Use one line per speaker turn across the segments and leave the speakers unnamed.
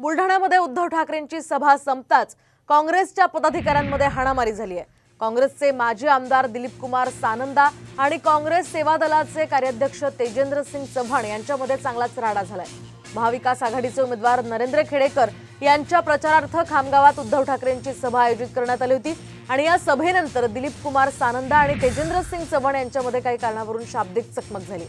बुलढाण्यामध्ये उद्धव ठाकरेंची सभा संपताच काँग्रेसच्या पदाधिकाऱ्यांमध्ये हाणामारी झाली आहे। काँग्रेसचे माजी आमदार दिलीप कुमार सानंदा आणि काँग्रेस सेवा दलाचे कार्याध्यक्ष तेजेंद्र सिंग चव्हाण यांच्यामध्ये चांगलाच राडा झालाय। महाविकास आघाडीचे उमेदवार नरेंद्र खेडेकर यांच्या प्रचारार्थ खामगावात उद्धव ठाकरेंची सभा आयोजित करण्यात आली होती आणि या सभेनंतर दिलीप कुमार सानंदा आणि तेजेंद्र सिंग चव्हाण यांच्यामध्ये काही कारणावरून शाब्दिक चकमक झाली।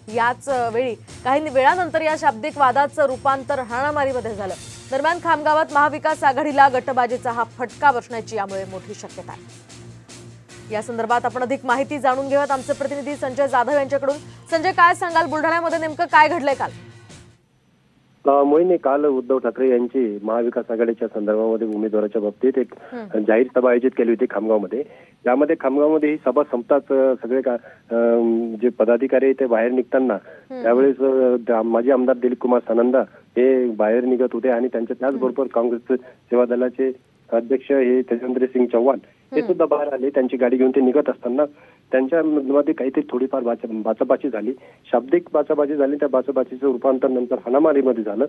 याच वेळी काही वेळानंतर या शाब्दिक वादाचं रूपांतर हाणामारीमध्ये झालं। दरम्यान खामगावात महाविकास आघाडीला गटबाजीचा हा फटका बसण्याची यामुळे मोठी शक्यता आहे। या संदर्भात आपण अधिक माहिती जाणून घेऊयात आमचे प्रतिनिधी संजय जाधव यांच्याकडून। संजय, काय सांगाल, बुलढाण्यामध्ये नेमकं काय घडलंय काल?
मोहिनी, काल उद्धव ठाकरे यांची महाविकास आघाडीच्या संदर्भामध्ये उमेदवाराच्या बाबतीत एक जाहीर सभा आयोजित केली होती खामगावमध्ये। यामध्ये खामगावमध्ये ही सभा संपताच सगळे जे पदाधिकारी ते बाहेर निघताना त्यावेळेस माजी आमदार दिलीप कुमार सानंदा हे बाहेर निघत होते आणि त्यांच्या त्याचबरोबर काँग्रेस सेवा दलाचे अध्यक्ष हे तेजेंद्र सिंग चव्हाण हे सुद्धा बाहेर आले। त्यांची गाडी घेऊन ते निघत असताना त्यांच्यामध्ये काहीतरी थोडीफार बाचाबाची झाली, शाब्दिक बाचाबाची झाली। त्या बाचाबाचीचं रूपांतर नंतर हाणामारीमध्ये झालं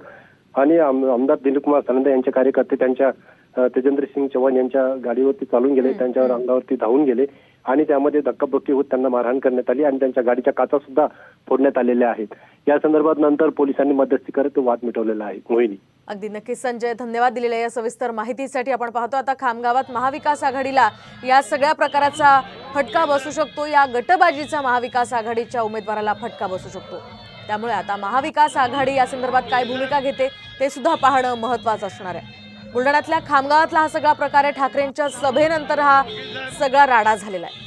आणि आमदार दिलीप कुमार सानंदा यांचे कार्यकर्ते त्यांच्या तेजेंद्र सिंग चव्हाण यांच्या गाडीवरती चालून गेले, त्यांच्यावर अंगावरती धावून गेले आणि त्यामध्ये धक्काबुक्की होत त्यांना मारहाण करण्यात आली आणि त्यांच्या गाडीच्या काचा सुद्धा फोडण्यात आलेल्या आहेत। या संदर्भात नंतर पोलिसांनी मध्यस्थी करत वाद मिटवलेला आहे। मोहिनी,
अगदी नक्की संजय, धन्यवाद दिलेल्या या सविस्तर माहितीसाठी। आपण पाहतो आता खामगावात महाविकास आघाडीला या सगळ्या प्रकाराचा फटका बसू शकतो, या गटबाजीचा महाविकास आघाडीच्या उमेदवाराला फटका बसू शकतो। त्यामुळे आता महाविकास आघाडी या संदर्भात काय भूमिका घेते ते सुद्धा पाहणं महत्त्वाचं असणार आहे। बुलढाण्यातल्या खामगावातला हा सगळा प्रकार आहे। ठाकरेंच्या सभेनंतर हा सगळा राडा झालेला आहे।